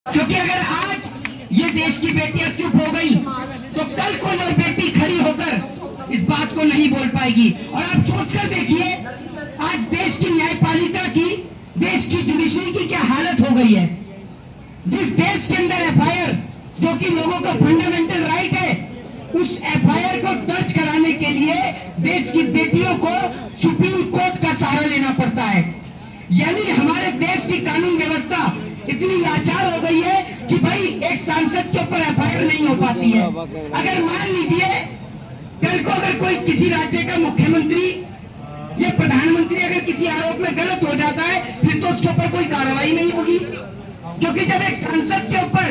क्योंकि अगर आज ये देश की बेटियां चुप हो गई तो कल कोई और बेटी खड़ी होकर इस बात को नहीं बोल पाएगी। और आप सोचकर देखिए आज देश की न्यायपालिका की, देश की जुडिशरी की क्या हालत हो गई है। जिस देश के अंदर एफआईआर, जो कि लोगों का फंडामेंटल राइट है, उस एफआईआर को दर्ज कराने के लिए देश की बेटियों को सुप्रीम कोर्ट का सहारा लेना पड़ता है। यानी हमारे देश की कानून व्यवस्था इतनी लाचार हो गई है कि भाई एक सांसद के ऊपर एफआईआर नहीं हो पाती है। अगर मान लीजिए कल को अगर कोई किसी राज्य का मुख्यमंत्री या प्रधानमंत्री अगर किसी आरोप में गलत हो जाता है, फिर तो उसके ऊपर कोई कार्रवाई नहीं होगी, क्योंकि जब एक सांसद के ऊपर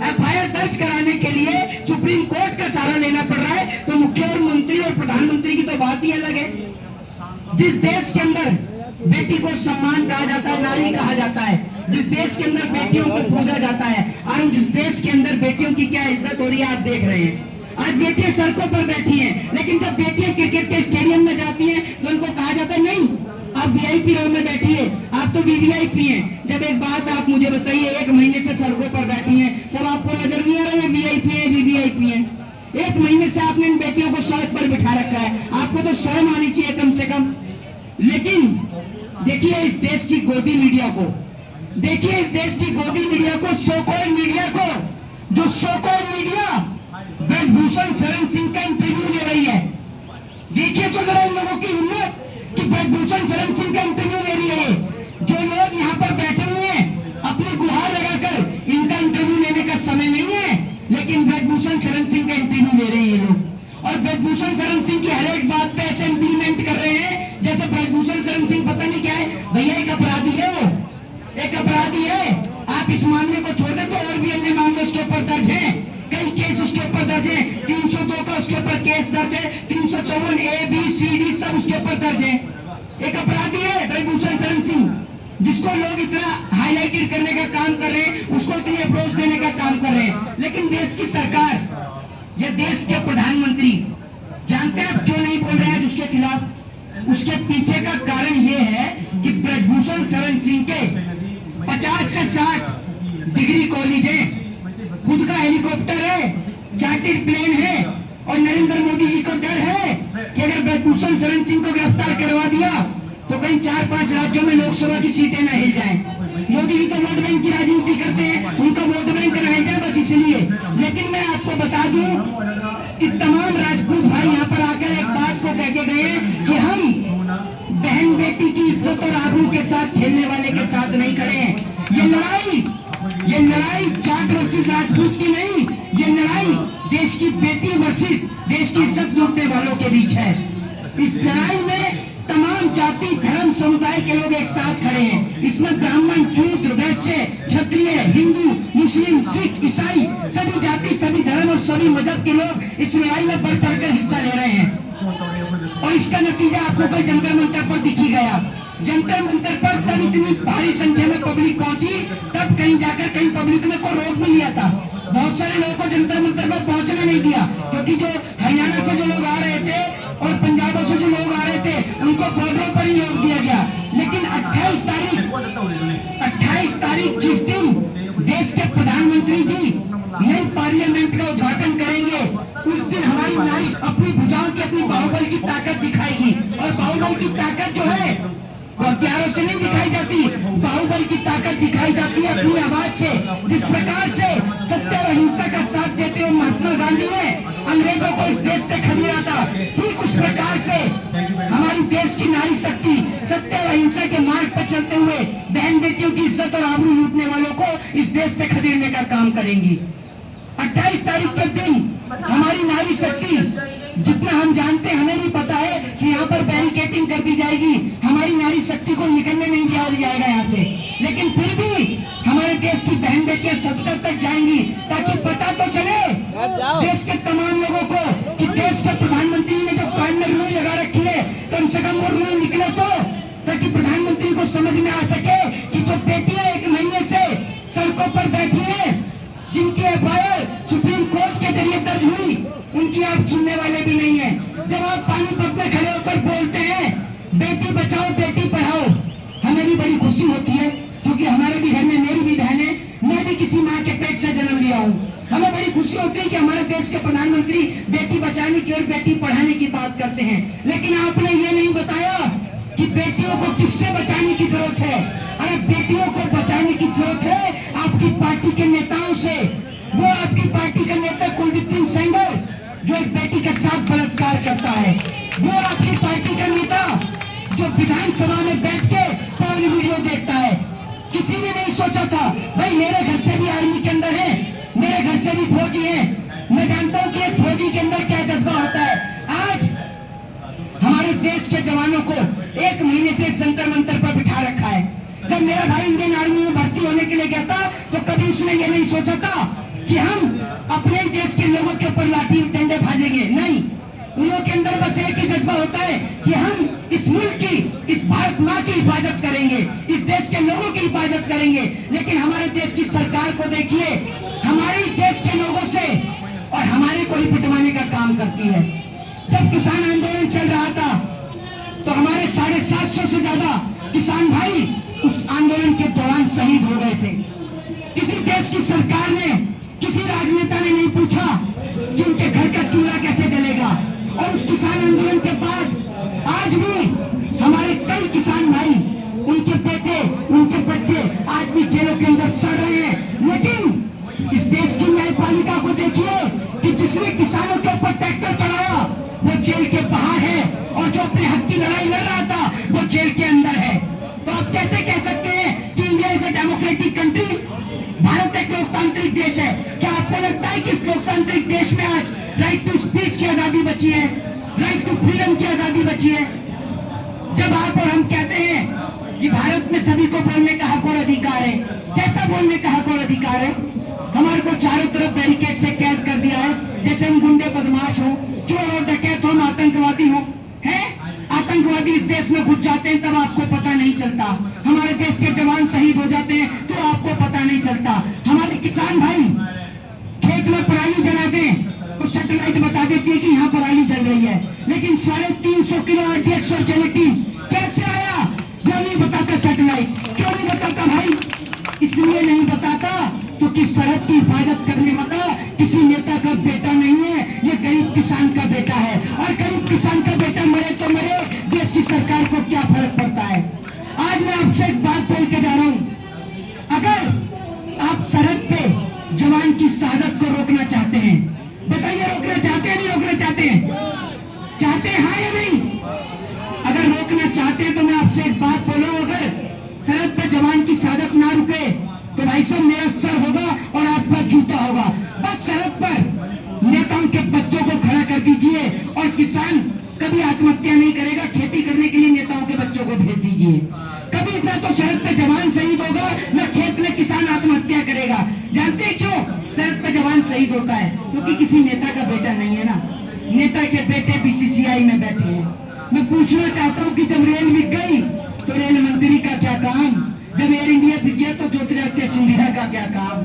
एफआईआर दर्ज कराने के लिए सुप्रीम कोर्ट का सहारा लेना पड़ रहा है, तो मुख्यमंत्री और प्रधानमंत्री की तो बात ही अलग है। जिस देश के अंदर बेटी को सम्मान कहा जाता है, नारी कहा जाता है, जिस देश के अंदर बेटियों को पूजा जाता है, और जिस देश के अंदर बेटियों की क्या इज्जत हो रही है आप देख रहे हैं। आज बेटियां सड़कों पर बैठी हैं, लेकिन जब बेटियां क्रिकेट के स्टेडियम में जाती हैं तो उनको कहा जाता है नहीं, आप वीआईपी रो में बैठिए, आप तो वीवीआईपी हैं। जब एक बात आप मुझे बताइए, 1 महीने से सड़कों पर बैठी हैं, तब आपको नजर नहीं आ रहा है वीआईपी है वीवीआईपी है? 1 महीने से आपने इन बेटियों को सड़क पर बिठा रखा है, आपको तो शर्म आनी चाहिए कम से कम। लेकिन देखिए इस देश की गोदी मीडिया को, देखिए इस देश की गोदी मीडिया को, सो-कॉल्ड मीडिया को, जो सो-कॉल्ड मीडिया ब्रजभूषण शरण सिंह का इंटरव्यू ले रही है। देखिए तो जरा इन लोगों की हिम्मत कि ब्रजभूषण शरण सिंह का इंटरव्यू ले रही है। जो लोग यहाँ पर बैठे हुए हैं अपनी गुहार लगाकर, इनका इंटरव्यू लेने का समय नहीं है, लेकिन ब्रजभूषण शरण सिंह का इंटरव्यू ले रहे हैं ये लोग। और ब्रजभूषण शरण सिंह की हर एक बात पे ऐसे इंप्लीमेंट कर रहे हैं जैसे ब्रजभूषण शरण सिंह पता नहीं क्या है। भैया एक अपराधी है, वो एक अपराधी है। आप इस मामले को छोड़ दें तो और भी अन्य मामले उसके ऊपर दर्ज हैं, कई केस उसके ऊपर दर्ज है। 302 का उसके ऊपर केस दर्ज है, 354 ABCD सब उसके ऊपर दर्ज है। एक अपराधी है ब्रजभूषण शरण सिंह, जिसको लोग इतना हाईलाइटेड करने का काम कर रहे हैं, उसको इतनी अप्रोच देने का काम कर रहे हैं। लेकिन देश की सरकार या देश के प्रधानमंत्री जानते हैं आप क्यों नहीं बोल रहे हैं उसके खिलाफ? उसके पीछे का कारण यह है कि ब्रजभूषण शरण सिंह के 50 से 60 डिग्री कॉलेज है, खुद का हेलीकॉप्टर है, चार्टर्ड प्लेन है, और नरेंद्र मोदी जी को डर है कि अगर ब्रजभूषण शरण सिंह को गिरफ्तार करवा दिया तो कहीं 4-5 राज्यों में लोकसभा की सीटें न हिल जाएं। मोदी जी तो वोट बैंक की राजनीति करते हैं, उनका वोट बैंक न हिल जाए बस इसलिए। लेकिन मैं आपको बता दूं कि तमाम राजपूत भाई यहाँ पर आकर एक बात को कह के गए कि हम बहन बेटी की इज्जत और आबरू के साथ खेलने वाले के साथ नहीं खड़े हैं। ये लड़ाई जाट वर्सेस राजपूत की नहीं, ये लड़ाई देश की बेटी वर्सेस देश की इज्जत लूटने वालों के बीच है। इस लड़ाई में तमाम जाति धर्म समुदाय के लोग एक साथ खड़े हैं। इसमें ब्राह्मण, शूद्र, वैश्य, क्षत्रिय, हिंदू, मुस्लिम, सिख, ईसाई, सभी जाति, सभी धर्म और सभी मजहब के लोग इस लड़ाई में बढ़ चढ़कर हिस्सा ले रहे हैं। और इसका नतीजा आपको कल जंतर मंतर पर दिखी गया। जंतर मंतर पर तब इतनी भारी संख्या में पब्लिक पहुंची, तब कहीं जाकर कहीं पब्लिक ने को रोक भी लिया था। बहुत सारे लोगों को जंतर मंतर पर पहुंचने नहीं दिया, क्योंकि जो हरियाणा से जो लोग आ रहे थे और पंजाब से जो लोग आ रहे थे उनको बॉर्डरों पर ही रोक दिया गया। लेकिन 28 तारीख जिस दिन देश के प्रधानमंत्री जी नई पार्लियामेंट का उद्घाटन करेंगे, उस दिन हमारी नारी अपनी भुजाओं की, अपनी बाहुबल की ताकत दिखाएगी। और बाहुबल की ताकत जो है वो हथियारों से नहीं दिखाई जाती, बाहुबल की ताकत दिखाई जाती है अपनी आवाज से। जिस प्रकार से सत्य और अहिंसा का साथ देते हुए महात्मा गांधी ने अंग्रेजों को इस देश से खदेड़ा था, ठीक उस प्रकार से हमारी देश की नारी शक्ति सत्य और अहिंसा के मार्ग पर चलते हुए बहन बेटियों की इज्जत और आबरू लूटने वालों को इस देश से खदेड़ने का काम करेंगी। 28 तारीख के दिन हमारी नारी शक्ति, जितना हम जानते हैं हमें भी पता है कि यहाँ पर बैरिकेडिंग कर दी जाएगी, हमारी नारी शक्ति को निकलने नहीं दिया जाएगा यहाँ से। लेकिन फिर भी हमारे देश की बहन बेटियां संसद तक जाएंगी, ताकि पता तो चले देश के तमाम लोगों को कि देश के प्रधानमंत्री ने जो कान में रुई लगा रखी है, कम से कम वो रुई निकले तो, ताकि प्रधानमंत्री को समझ में आ सके कि जो बेटियां 1 महीने से सड़कों पर बैठी है, जिनकी एफआईआर सुप्रीम कोर्ट के जरिए दर्ज हुई, उनकी आप सुनने वाले भी नहीं है। जब आप पानीपत में खड़े होकर बोलते हैं बेटी बचाओ बेटी पढ़ाओ, हमें भी बड़ी खुशी होती है, क्योंकि हमारे भी घर में मेरी भी बहन है, मैं भी किसी माँ के पेट से जन्म लिया हूँ। हमें बड़ी खुशी होती है कि हमारे देश के प्रधानमंत्री बेटी बचाने की और बेटी पढ़ाने की बात करते हैं, लेकिन आपने ये नहीं बताया कि बेटियों को किससे बचाने की जरूरत है। अरे बेटियों को बचाने की जरूरत है आपकी पार्टी के नेताओं से। वो आपकी पार्टी का नेता कुलदीप सिंह सेंगर जो एक बेटी के साथ बलात्कार करता है, वो आपकी पार्टी का नेता जो विधानसभा में बैठ के पॉर्न वीडियो देखता है। किसी ने नहीं सोचा था भाई मेरे घर से भी आर्मी के अंदर है, मेरे घर से भी फौजी है, मैं जानता हूं कि एक फौजी के अंदर क्या जज्बा होता है। आज हमारे देश के जवानों को 1 महीने से जंतर मंतर पर बिठा रखा है। जब मेरा भाई इंडियन आर्मी में भर्ती होने के लिए गया था तो कभी उसने ये नहीं सोचा था कि हम अपने देश के लोगों के ऊपर लाठी डंडे भाजेंगे। नहीं, उन लोगों के अंदर बस एक ही जज्बा होता है कि हम इस मुल्क की, इस भारत माँ की हिफाजत करेंगे, इस देश के लोगों की हिफाजत करेंगे। लेकिन हमारे देश की सरकार को देखिए, हमारे देश के लोगों से और हमारे को ही पिटवाने का काम करती है। जब किसान आंदोलन चल रहा था तो हमारे 750 से ज्यादा किसान भाई उस आंदोलन के दौरान शहीद हो गए थे। किसी देश की सरकार ने, किसी राजनेता ने नहीं पूछा कि उनके घर का चूल्हा कैसे जलेगा। और उस किसान आंदोलन के बाद आज भी हमारे कई किसान भाई, उनके बेटे, उनके बच्चे आज भी जेलों के अंदर सड़ रहे हैं। लेकिन इस देश की न्यायपालिका को देखिए कि जिसने किसानों के ऊपर ट्रैक्टर चलाया वो जेल के बाहर है, और जो अपने हक की लड़ाई लड़ रहा था वो जेल के अंदर है। तो आप कैसे कह सकते हैं कि India is a democratic country? Bharat एक लोकतांत्रिक देश है। क्या आपको लगता है कि इस लोकतांत्रिक देश में आज राइट टू स्पीच की आजादी बची है, राइट टू फ्रीडम की आजादी बची है? जब आप और हम कहते हैं कि भारत में सभी को बोलने का हक और अधिकार है, कैसा बोलने का हक और अधिकार है? हमारे को चारों तरफ बैरिकेड से कैद कर दिया है, जैसे हम गुंडे बदमाश हो, चोर और डकैत हो, आतंकवादी हो। है आतंकवादी इस देश में घुस जाते हैं तब आपको पता नहीं चलता, हमारे देश के जवान शहीद हो जाते हैं तो आपको पता नहीं चलता। हमारे किसान भाई खेत में पराली जलाते हैं तो सैटेलाइट बता देती है कि यहाँ पराली जल रही है, लेकिन 350 किलो RDX और जेलेटिन कैसे आया वो नहीं बताता सैटेलाइट। क्यों नहीं बताता भाई? इसलिए नहीं बताता क्योंकि सड़क की हिफाजत करने वाला किसी नेता का बेटा नहीं है, ये गरीब किसान का बेटा है। और गरीब किसान का बेटा मरे तो मरे, देश की सरकार को क्या फर्क पड़ता है? आज मैं आपसे एक बात बोल के जा रहा हूं, अगर आप सड़क पे जवान की शहादत को रोकना चाहते हैं, बताइए रोकना चाहते हैं नहीं रोकना चाहते हैं? चाहते हैं हाँ या नहीं? अगर रोकना चाहते हैं तो मैं आपसे एक बात बोलूं, अगर सड़क पे जवान की शहादत ना रुके तो भाई साहब मेरा सर होगा और आपका जूता होगा। बस सड़क पर नेताओं के बच्चों को खड़ा कर दीजिए और किसान कभी आत्महत्या नहीं करेगा, खेती करने के लिए नेताओं के बच्चों को भेज दीजिए। कभी ना तो सड़क पे जवान शहीद होगा ना खेत में किसान आत्महत्या करेगा। जानते हैं क्यों सड़क पे जवान शहीद होता है? क्योंकि किसी नेता का बेटा नहीं है ना, नेता के बेटे BCCI में बैठे हैं। मैं पूछना चाहता हूँ कि जब रेल बिक गई तो रेल मंत्री का क्या काम, जब एयर इंडिया बिक गया तो ज्योतिरादित्य सिंधिया का क्या काम?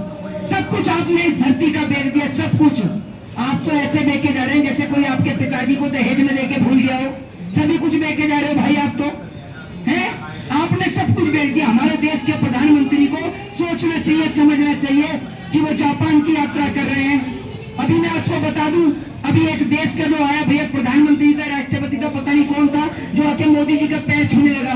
सब कुछ आपने इस धरती का बेच दिया, सब कुछ। आप तो ऐसे बेचे जा रहे हैं जैसे कोई आपके पिताजी को दहेज में देके भूल गया हो। सभी कुछ बेचे जा रहे हो भाई आप तो, हैं? आपने सब कुछ बेच दिया। हमारे देश के प्रधानमंत्री को सोचना चाहिए, समझना चाहिए कि वो जापान की यात्रा कर रहे हैं। अभी मैं आपको बता दूं, अभी एक देश का जो आया भैया प्रधानमंत्री था, राष्ट्रपति था, पता नहीं कौन था, जो आके मोदी जी का पैर छूने लगा।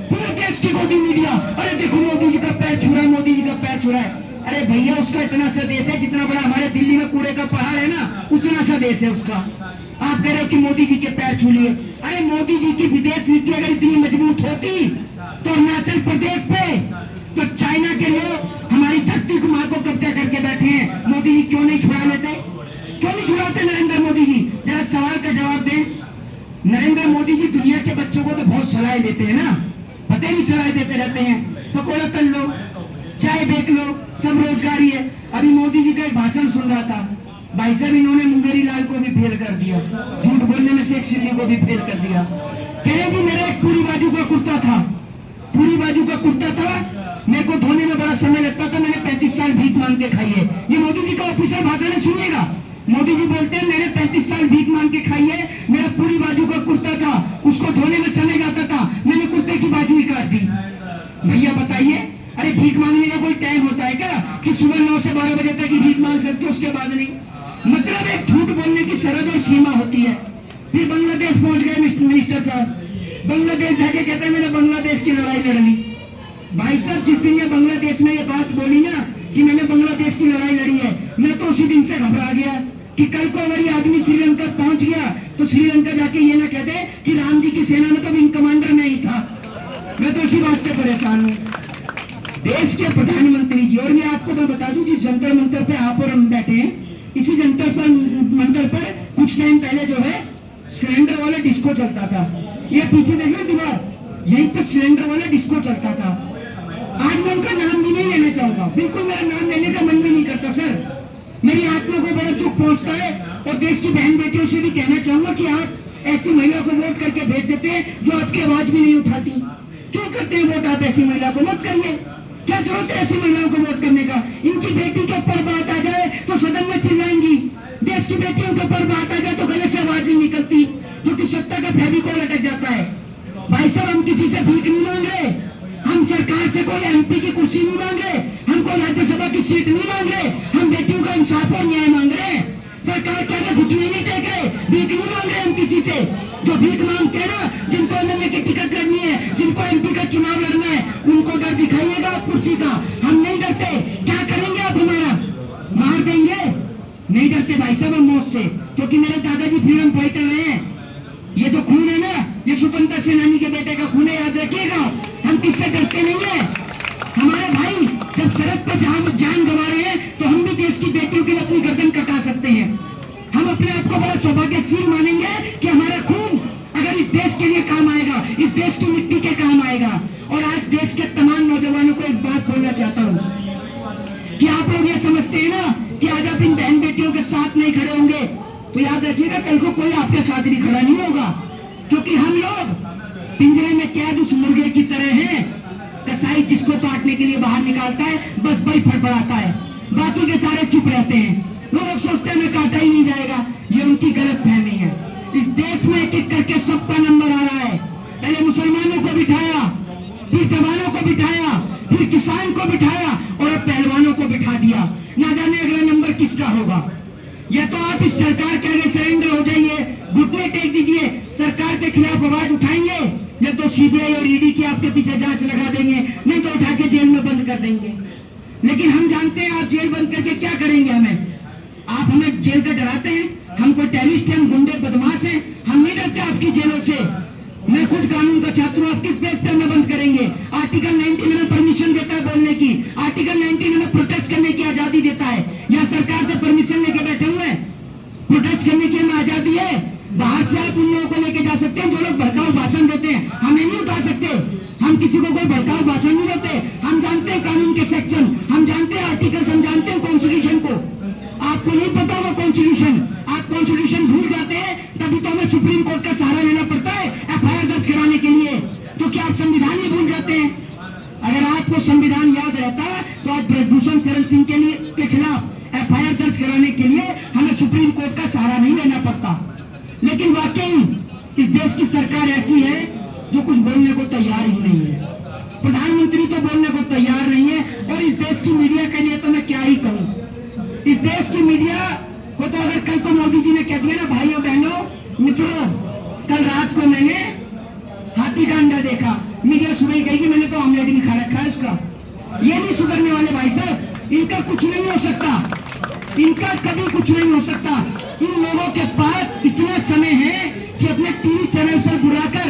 पूरे देश की गोदी मीडिया, अरे देखो मोदी जी का पैर छू रहा है, मोदी जी का पैर छू रहा है। अरे भैया उसका इतना सा देश है, जितना बड़ा हमारे दिल्ली में कूड़े का पहाड़ है ना, उतना सा देश है उसका। आप कह रहे हो कि मोदी जी के पैर छू लिए। अरे मोदी जी की विदेश नीति अगर इतनी मजबूत होती तो अरुणाचल प्रदेश पे तो चाइना के लोग हमारी धरती को मां को कब्जा करके बैठे हैं। मोदी जी क्यों नहीं छुड़ा लेते? क्यों नहीं छुड़ाते नरेंद्र मोदी जी? जरा सवाल का जवाब दें। नरेंद्र मोदी जी दुनिया के बच्चों को तो बहुत सलाह देते हैं ना, पता नहीं सलाह देते रहते हैं। पकौड़ा कर लो, चाय बेच लो, सब रोजगारी है। अभी मोदी जी का एक भाषण सुन रहा था, भाई साहब इन्होंने मुंगेरी लाल को भी फेल कर दिया, झूठ बोलने में शेख सिल्ली को भी फेल कर दिया। कह रहे जी मेरा एक पूरी बाजू का कुर्ता था, पूरी बाजू का कुर्ता था, मेरे को धोने में बड़ा समय लगता था, मैंने 35 साल भीख मांग के खाई है। ये मोदी जी का ऑफिशियल भाषण है, सुनिएगा। मोदी जी बोलते हैं मैंने 35 साल भीख मांग के खाई है, मेरा पूरी बाजू का कुर्ता था, उसको धोने में समय जाता था, मैंने कुर्ते की बाजू ही काट दी। भैया बताइए, अरे भीख मांगने का कोई टाइम होता है क्या? किसी सुबह 9 से 12 बजे तक ही भीख मांग सकते हो, उसके बाद नहीं। मतलब एक झूठ बोलने की सरहद और सीमा होती है। फिर बांग्लादेश पहुंच गए मिनिस्टर साहब, बांग्लादेश जाके कहते हैं मैंने बांग्लादेश की लड़ाई लड़ ली। भाई साहब, जिस दिन ये बांग्लादेश में ये बात बोली ना कि मैंने बांग्लादेश की लड़ाई लड़ी है, मैं तो उसी दिन से घबरा गया कि कल को अगर ये आदमी श्रीलंका पहुंच गया तो श्रीलंका जाके ये ना कह दे कि राम जी की सेना में तो विंग कमांडर नहीं था। मैं तो इसी बात से परेशान हूं। देश के प्रधानमंत्री जी, और मैं आपको मैं बता दूं जिस जंतर मंतर पे आप और हम बैठे हैं, इसी जंतर मंतर पर कुछ टाइम पहले जो है सिलेंडर वाला डिस्को चलता था। ये पीछे देख रहे दीवार, यहीं पर सिलेंडर वाला डिस्को चलता था। आज मैं उनका नाम भी नहीं लेना चाहूंगा, बिल्कुल मेरा नाम लेने का मन भी नहीं करता सर। मेरी आत्मा को बड़ा दुख पहुंचता है और देश की बहन बेटियों से भी कहना चाहूंगा कि आप ऐसी महिला को वोट करके भेज देते हैं जो आपकी आवाज भी नहीं उठाती। क्यों करते हैं वोट आप ऐसी महिला को? मत करिए। क्या जरूरत है ऐसी महिलाओं को वोट करने का? इनकी बेटी के ऊपर बात आ जाए तो सदन में चिल्लाएंगी, देश की बेटियों के ऊपर बात आ जाए तो गले से आवाज नहीं निकलती, क्योंकि सत्ता का फेविकोल अटक जाता है। भाई साहब, हम किसी से भीख नहीं मांग रहे, हम सरकार से कोई एमपी की कुर्सी नहीं मांग रहे, हम कोई राज्यसभा की सीट नहीं मांग रहे, हम बेटियों का इंसाफ और न्याय मांग रहे हैं। सरकार के आगे घुटने नहीं टेक रहे, भीख नहीं मांग रहे हम किसी से। जो भीख मांगते हैं ना, जिनको एमएलए की टिकट लड़नी है, जिनको एमपी का चुनाव लड़ना है, उनको डर दिखाइएगा आप कुर्सी का। हम नहीं डरते। क्या करेंगे आप हमारा? मार देंगे? नहीं डरते भाई साहब हम मौत से, क्योंकि मेरे दादाजी फ्रीडम फाइटर रहे हैं। ये जो खून है ना, ये स्वतंत्रता सेनानी के बेटे का खून है, याद रखिएगा। हम किससे डरते नहीं है। हमारे भाई जब सरहद पर जान गंवा रहे हैं तो हम भी देश की बेटियों के लिए अपनी गर्दन कटा सकते हैं। हम अपने आप को बड़ा सौभाग्यशील मानेंगे कि हमारा खून अगर इस देश के लिए काम आएगा, इस देश की मिट्टी के काम आएगा। और आज देश के तमाम नौजवानों को एक बात बोलना चाहता हूं कि आप लोग ये समझते हैं ना कि आज आप इन बहन बेटियों के साथ नहीं खड़े होंगे, तो याद रखिएगा कल को कोई आपके साथ भी खड़ा नहीं होगा। क्योंकि हम लोग पिंजरे में कैद उस मुर्गे की तरह हैं, कसाई जिसको काटने के लिए बाहर निकालता है, बस वही फड़फड़ाता है, बाकी के सारे चुप रहते हैं। लोग सोचते हैं मैं काटा ही नहीं जाएगा, ये उनकी गलत फहमी है। इस देश में एक एक करके सबका नंबर आ रहा है। पहले मुसलमानों को बिठाया, फिर जवानों को बिठाया, फिर किसान को बिठाया और अब पहलवानों को बिठा दिया। ना जाने अगला नंबर किसका होगा। या तो आप इस सरकार के आगे सरेंडर हो जाइए, घुटने टेक दीजिए, सरकार के खिलाफ आवाज उठाएंगे, या तो सीबीआई और ईडी की आपके पीछे जांच लगा देंगे, नहीं तो उठा के जेल में बंद कर देंगे। लेकिन हम जानते हैं आप जेल बंद करके क्या करेंगे हमें। आप हमें जेल का डराते हैं, हम कोई टेररिस्ट हैं, हम गुंडे बदमाश हैं, हम नहीं डरते आपकी जेलों से। मैं खुद कानून का छात्र हूं, आप किस बेस पे हमें बंद करेंगे? आर्टिकल 19 हमें परमिशन देता है बोलने की, आर्टिकल 19 हमें प्रोटेस्ट करने की आजादी देता है। यहाँ सरकार से परमिशन लेके बैठे हुए हैं, प्रोटेस्ट करने की हमें आजादी है। बाहर से आप उन लोगों को लेके जा सकते हैं जो लोग भड़काऊ भाषण देते हैं, हमें नहीं उठा सकते। हम किसी को कोई भड़काऊ भाषण नहीं देते। हम जानते हैं कानून के सेक्शन, हम जानते हैं आर्टिकल्स, हम जानते हैं कॉन्स्टिट्यूशन को। आपको नहीं पता वो कॉन्स्टिट्यूशन, आप कॉन्स्टिट्यूशन भूल जाते हैं, तभी तो हमें सुप्रीम कोर्ट का सहारा लेना पड़ता है एफआईआर दर्ज कराने के लिए, क्योंकि आप संविधान ही भूल जाते हैं। अगर आपको संविधान याद रहता तो आज ब्रजभूषण शरण सिंह के खिलाफ एफआईआर दर्ज कराने के लिए हमें सुप्रीम कोर्ट का सहारा नहीं लेना पड़ता। लेकिन वाकई इस देश की सरकार ऐसी है जो कुछ बोलने को तैयार ही नहीं है। प्रधानमंत्री तो बोलने को तैयार नहीं है, और इस देश की मीडिया के लिए तो मैं क्या ही कहूं। इस देश की मीडिया को तो अगर कल को मोदी जी ने कह दिया ना, भाइयों बहनों मित्रों, कल रात को मैंने हाथी का अंडा देखा, मीडिया सुबह कहेगी मैंने तो ऑमलेट भी खा रखा है उसका। ये नहीं सुधरने वाले भाई साहब, इनका कुछ नहीं हो सकता, इनका कभी कुछ नहीं हो सकता। इन लोगों के पास इतना समय है कि अपने टीवी चैनल पर बुलाकर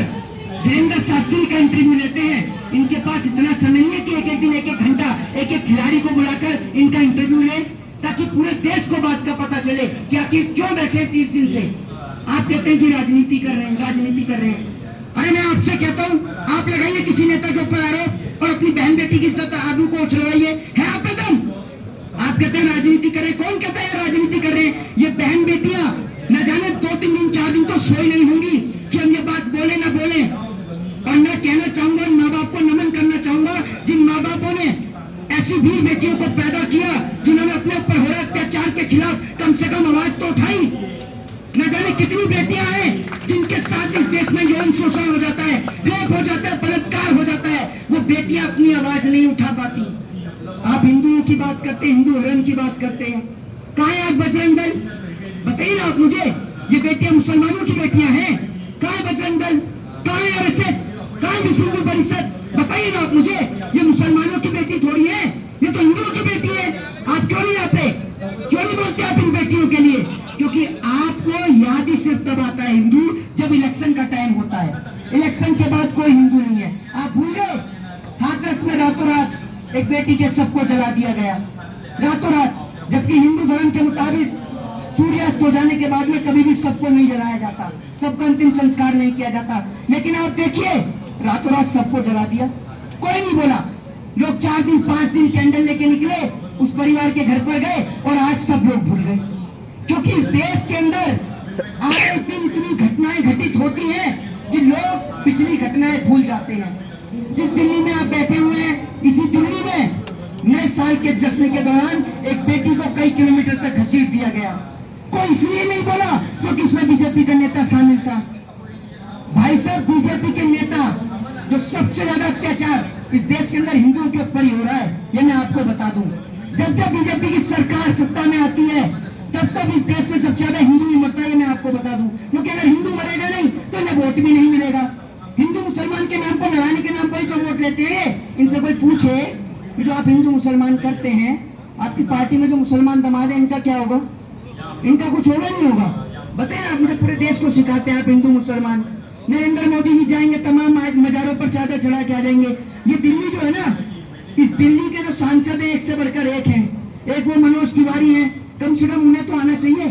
धीरेन्द्र शास्त्री का इंटरव्यू लेते हैं। इनके पास इतना समय नहीं है कि एक एक दिन एक एक घंटा एक एक खिलाड़ी को बुलाकर इनका इंटरव्यू ले, ताकि पूरे देश को बात का पता चले कि आखिर क्यों बैठे 30 दिन से। आप कहते हैं कि राजनीति कर रहे हैं, राजनीति कर रहे हैं। अरे मैं आपसे कहता हूं, आप लगाइए किसी नेता के ऊपर आरोप और अपनी बहन बेटी की इज्जत आदमी को उछलवाइए, है आप पे दम? आप कहते हैं राजनीति करें, कौन कहता है राजनीति कर रहे हैं? ये बहन बेटियां न जाने 2-3 दिन 4 दिन तो सोई नहीं होंगी कि हम ये बात बोले ना बोले। और मैं कहना चाहूंगा, माँ बाप को नमन करना चाहूंगा जिन माँ बापों ने ऐसी वीर बेटियों को पैदा किया, जिन्होंने अपने ऊपर हो रहे अत्याचार के खिलाफ कम से कम आवाज तो उठाई। न जाने कितनी बेटियां हैं जिनके साथ इस देश में यौन शोषण हो जाता है, रेप हो जाता है, बलात्कार हो जाता है, वो बेटियां अपनी आवाज नहीं उठा पाती। आप हिंदुओं की बात करते हैं, हिंदू धर्म की बात करते हैं। कहाँ है आज बजरंग दल? बताइए ना आप मुझे, ये बेटियां मुसलमानों की बेटियां हैं। कहाँ है बजरंग दल? कहाँ है आरएसएस? कहाँ है विश्व हिंदू परिषद? बताइए ना आप मुझे, ये मुसलमानों की बेटी थोड़ी है, ये तो हिंदुओं की बेटी है। आप क्यों नहीं आते, क्यों नहीं बोलते आप इन बेटियों के लिए? क्योंकि आपको याद ही सिर्फ तब आता है हिंदू जब इलेक्शन का टाइम होता है। इलेक्शन के बाद कोई हिंदू नहीं है। आप भूल गए, हाथरस में रातों रात एक बेटी के सबको जला दिया गया, रातों रात। जबकि हिंदू धर्म के मुताबिक सूर्यास्त हो जाने के बाद में कभी भी सबको नहीं जलाया जाता, सबका अंतिम संस्कार नहीं किया जाता। लेकिन आप देखिए, रातों रात सबको जला दिया, कोई नहीं बोला। लोग 4 दिन 5 दिन कैंडल लेके निकले, उस परिवार के घर पर गए और आज सब लोग भूल गए। क्योंकि इस देश के अंदर आए दिन इतनी घटनाएं घटित होती हैं कि लोग पिछली घटनाएं भूल जाते हैं। जिस दिल्ली में आप बैठे हुए हैं, इसी दिल्ली में नए साल के जश्न के दौरान एक बेटी को कई किलोमीटर तक घसीट दिया गया। कोई इसलिए नहीं बोला क्योंकि इसमें बीजेपी का नेता शामिल था। भाई साहब, बीजेपी के नेता जो सबसे ज्यादा अत्याचार इस देश के अंदर हिंदुओं के ऊपर ही हो रहा है, ये मैं आपको बता दूं। जब जब बीजेपी की सरकार सत्ता में आती है, तब तब इस देश में सबसे ज्यादा हिंदू ही मरता है, ये मैं आपको बता दूं। क्योंकि अगर हिंदू मरेगा नहीं तो इन्हें वोट भी नहीं मिलेगा। हिंदू मुसलमान के नाम पर, लड़ाने के नाम पर ही तो वोट लेते हैं। इनसे कोई पूछे कि जो आप हिंदू मुसलमान करते हैं, आपकी पार्टी में जो मुसलमान दमाद है, इनका क्या होगा? इनका कुछ होगा नहीं होगा? बताइए, आप मुझे पूरे देश को सिखाते हैं आप हिंदू मुसलमान। नरेंद्र मोदी जी जाएंगे, तमाम मजारों पर चादर चढ़ा के आ जाएंगे। ये दिल्ली जो है ना, इस दिल्ली के जो सांसद है, एक से बढ़कर एक हैं। एक वो मनोज तिवारी हैं, कम से कम उन्हें तो आना चाहिए,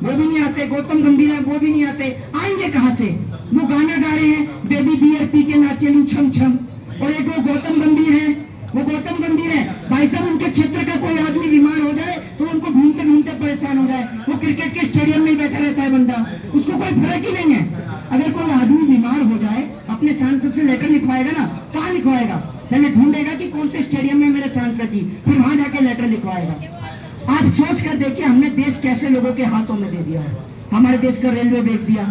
वो भी नहीं आते। गौतम गंभीर है, वो भी नहीं आते। आएंगे कहां से? वो गाना गा रहे हैं, बेबी बियर पी के नाचे लू छम छम। और एक वो गौतम गंभीर है, वो गौतम गंभीर है। भाई साहब, उनके क्षेत्र का कोई आदमी बीमार हो जाए तो उनको ढूंढते ढूंढते परेशान हो जाए। वो क्रिकेट के स्टेडियम में बैठा रहता है बंदा, उसको कोई फर्क ही नहीं है। अगर कोई आदमी बीमार हो जाए, अपने सांसद से लेकर लिखवाएगा ना, कहाँ लिखवाएगा? पहले ढूंढेगा कि कौन से स्टेडियम में मेरे सांसद जी, फिर वहां जाके लेटर लिखवाएगा। आप सोच कर देखिए, हमने देश कैसे लोगों के हाथों में दे दिया है। हमारे देश का रेलवे बेच दिया,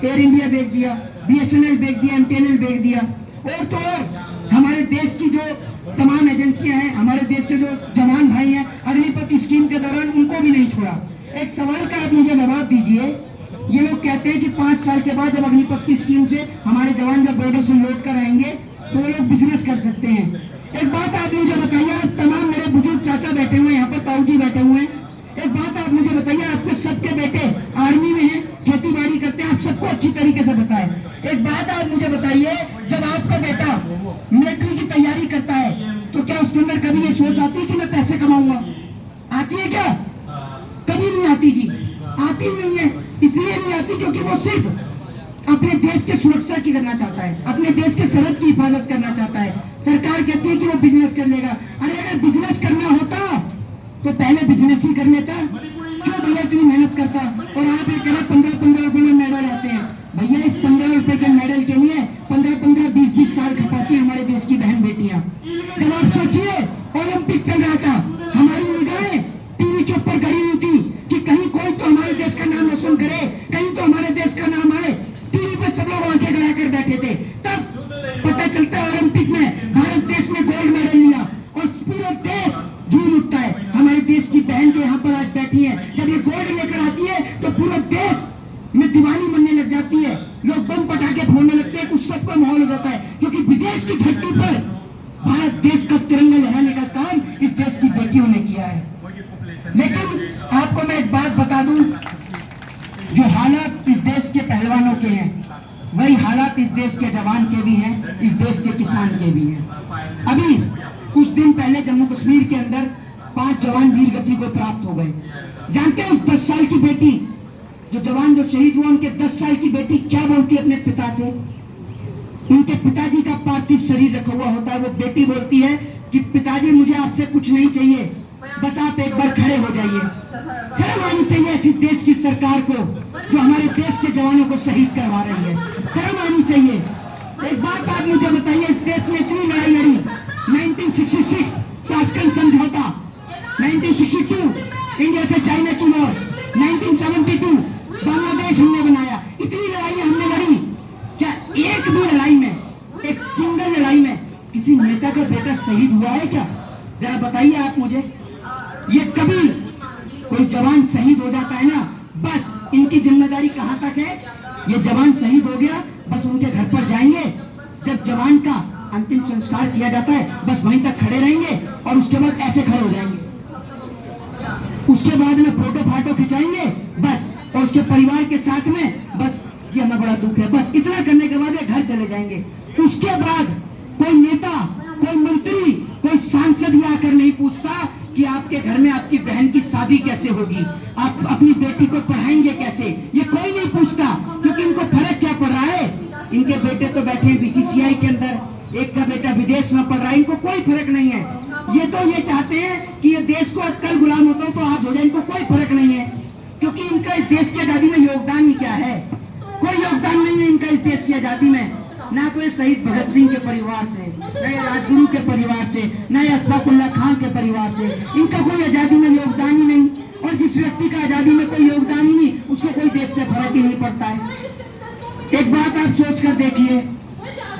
एयर इंडिया बेच दिया, बीएसएनएल बेच दिया, एमटीएनएल बेच दिया। और तो और हमारे देश की जो तमाम एजेंसियां हैं, हमारे देश के जो जवान भाई हैं, अग्निपथ स्कीम के दौरान उनको भी नहीं छोड़ा। एक सवाल का आप मुझे जवाब दीजिए। ये लोग कहते हैं कि 5 साल के बाद जब अग्निपथ की स्कीम से हमारे जवान जब बॉर्डर से लौट कर आएंगे तो वो लोग बिजनेस कर सकते हैं। एक बात आप मुझे बताइए, आप तमाम मेरे बुजुर्ग चाचा बैठे हुए हैं यहाँ पर, ताऊ जी बैठे हुए हैं। एक बात आप मुझे बताइए, आपके सबके बेटे आर्मी में हैं, खेती बाड़ी करते हैं, आप सबको अच्छी तरीके से बताएं। एक बात आप मुझे बताइए, जब आपका बेटा मिलिट्री की तैयारी करता है तो क्या उसके अंदर कभी ये सोच आती है कि मैं पैसे कमाऊंगा? आती है क्या? कभी नहीं आती जी, आती नहीं है। इसलिए नहीं आती क्योंकि वो सिर्फ अपने देश की सुरक्षा की करना चाहता है, अपने देश के सरहद की हिफाजत करना चाहता है। सरकार कहती है कि वो बिजनेस कर लेगा। अरे अगर बिजनेस करना होता तो पहले बिजनेस ही कर लेता, क्यों भैया इतनी मेहनत करता? और आप ये करें 15-15 रुपए में मेडल आते हैं। भैया इस 15 रुपए के मेडल के लिए 15-15, 20-20 साल खपाती है हमारे देश की बहन बेटियां। जब आप सोचिए, ओलंपिक चल रहा था, हमारी निगाहें टीवी के ऊपर गड़ी हुई थी कि कहीं कोई तो हमारे देश का नाम रोशन करे, कहीं तो हमारे देश का नाम आए। टीवी पे सब लोग आंखें गड़ा कर बैठे थे। तब पता चलता है ओलंपिक में भारत देश ने गोल्ड मेडल लिया और पूरा देश झूम उठता है। हमारे देश की बहन जो यहाँ पर आज बैठी है, जब ये गोल्ड लेकर आती है तो पूरा देश में दिवाली मनने लग जाती है, लोग बम पटाखे फोड़ने लगते हैं, कुछ सबका माहौल हो जाता है। क्योंकि विदेश की धरती पर भारत देश का तिरंगा लहराने का काम इस देश की बेटियों ने किया है। लेकिन आपको मैं एक बात बता दूं, जो हालात इस देश के पहलवानों के हैं, वही हालात इस देश के जवान के भी हैं, इस देश के किसान के भी हैं। अभी कुछ दिन पहले जम्मू कश्मीर के अंदर 5 जवान वीर गति को प्राप्त हो गए। जानते हैं उस 10 साल की बेटी, जो जवान जो शहीद हुआ, उनके 10 साल की बेटी क्या बोलती है अपने पिता से? उनके पिताजी का पार्थिव शरीर रखा हुआ होता है, वो बेटी बोलती है कि पिताजी मुझे आपसे कुछ नहीं चाहिए, बस आप एक बार खड़े हो जाइए। शर्म आनी चाहिए ऐसी देश की सरकार को जो हमारे देश के जवानों को शहीद करवा रही है, शर्म आनी चाहिए। एक बात आप मुझे बताइए, इस देश में इतनी लड़ाई लड़ी, 1966 ताशकंद समझौता, 1962 इंडिया से चाइना की वॉर, 1972 बांग्लादेश हमने बनाया। इतनी लड़ाइयां हमने लड़ी, क्या एक भी लड़ाई में, एक सिंगल लड़ाई में किसी नेता का बेटा शहीद हुआ है क्या? जरा बताइए आप मुझे। ये कभी कोई जवान शहीद हो जाता है ना, बस इनकी जिम्मेदारी कहां तक है, ये जवान शहीद हो गया, बस उनके घर पर जाएंगे, जब जवान का अंतिम संस्कार किया जाता है बस वहीं तक खड़े रहेंगे और उसके बाद ऐसे खड़े हो जाएंगे, उसके बाद में फोटो फाटो खिंचाएंगे बस, और उसके परिवार के साथ में बस कि हमें बड़ा दुख है, बस इतना करने के बाद ये घर चले जाएंगे। उसके बाद कोई नेता, कोई मंत्री, कोई सांसद भी आकर नहीं पूछता कि आपके घर में आपकी बहन की शादी कैसे होगी, आप अपनी बेटी को पढ़ाएंगे कैसे, ये कोई नहीं पूछता, क्योंकि इनको फर्क क्या पड़ रहा है, इनके बेटे तो बैठे हैं बीसीसीआई के अंदर, एक का बेटा विदेश में पढ़ रहा है, इनको कोई फर्क नहीं है। ये तो ये चाहते हैं कि ये देश को कल गुलाम होता हो तो आज हो जाए, इनको कोई फर्क नहीं है, क्योंकि इनका इस देश की आजादी में योगदान ही क्या है, कोई योगदान नहीं है इनका इस देश की आजादी में, ना तो ये शहीद भगत सिंह के परिवार से, न ये राजगुरु के परिवार से, न ये अशफाकुल्लाह खान के परिवार से, इनका कोई आजादी में योगदान ही नहीं, और जिस व्यक्ति का आजादी में कोई योगदान ही नहीं उसको कोई देश से फर्क ही नहीं पड़ता है। एक बात आप सोच कर देखिए,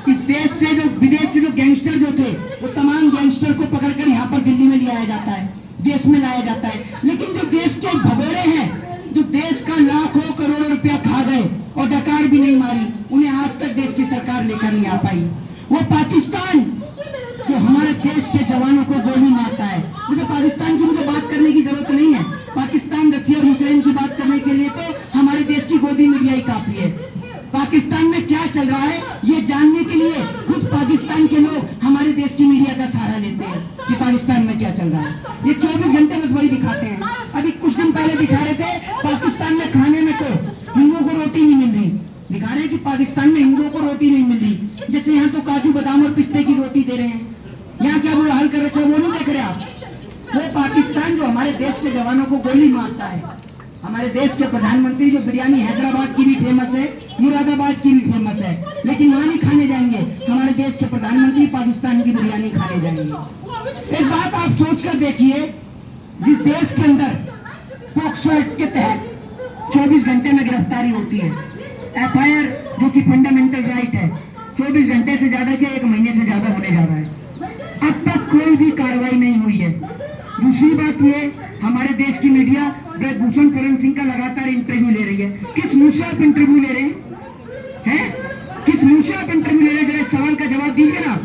इस देश से जो विदेश से जो गैंगस्टर जो थे वो तमाम गैंगस्टर को पकड़कर यहाँ पर दिल्ली में ले आया जाता है, देश में लाया जाता है, लेकिन जो देश के भगोड़े हैं, जो देश का लाखों करोड़ों रुपया खा गए और डकार भी नहीं मारी, उन्हें आज तक देश की सरकार लेकर नहीं आ पाई। वो पाकिस्तान जो हमारे देश के जवानों को गोली मारता है, मुझे पाकिस्तान की मुझे बात करने की जरूरत नहीं है, पाकिस्तान, रशिया और यूक्रेन की बात करने के लिए तो हमारे देश की गोदी मीडिया ही काफी है। पाकिस्तान में क्या चल रहा है ये जानने के लिए खुद पाकिस्तान के लोग हमारे देश की मीडिया का सहारा लेते हैं कि पाकिस्तान में क्या चल रहा है। ये 24 घंटे बस वही दिखाते हैं। अभी कुछ दिन पहले दिखा रहे थे पाकिस्तान में खाने में तो हिंदुओं को रोटी नहीं मिल रही, दिखा रहे हैं कि पाकिस्तान में हिंदुओं को रोटी नहीं मिल रही, जैसे यहाँ तो काजू बादाम और पिस्ते की रोटी दे रहे हैं, यहाँ क्या बुरा हाल कर रखे हैं वो नहीं देख रहे आप। वो पाकिस्तान जो हमारे देश के जवानों को गोली मारता है, हमारे देश के प्रधानमंत्री जो बिरयानी हैदराबाद की भी फेमस है, मुरादाबाद की भी फेमस है, लेकिन वहां नहीं खाने जाएंगे, हमारे देश के प्रधानमंत्री पाकिस्तान की बिरयानी खाने जाएंगे। एक बात आप सोचकर देखिए, जिस देश के अंदर पॉक्सो एक्ट के तहत 24 घंटे में गिरफ्तारी होती है, एफआईआर जो कि फंडामेंटल राइट है, 24 घंटे से ज्यादा के 1 महीने से ज्यादा होने जा रहा है, अब तक कोई भी कार्रवाई नहीं हुई है। दूसरी बात ये, हमारे देश की मीडिया ब्रजभूषण शरण सिंह का लगातार इंटरव्यू ले रही है, किस मुंह से आप इंटरव्यू ले रहे हैं? किस मुंह से आप इंटरव्यू ले रहे हैं? जरा सवाल का जवाब दीजिए ना।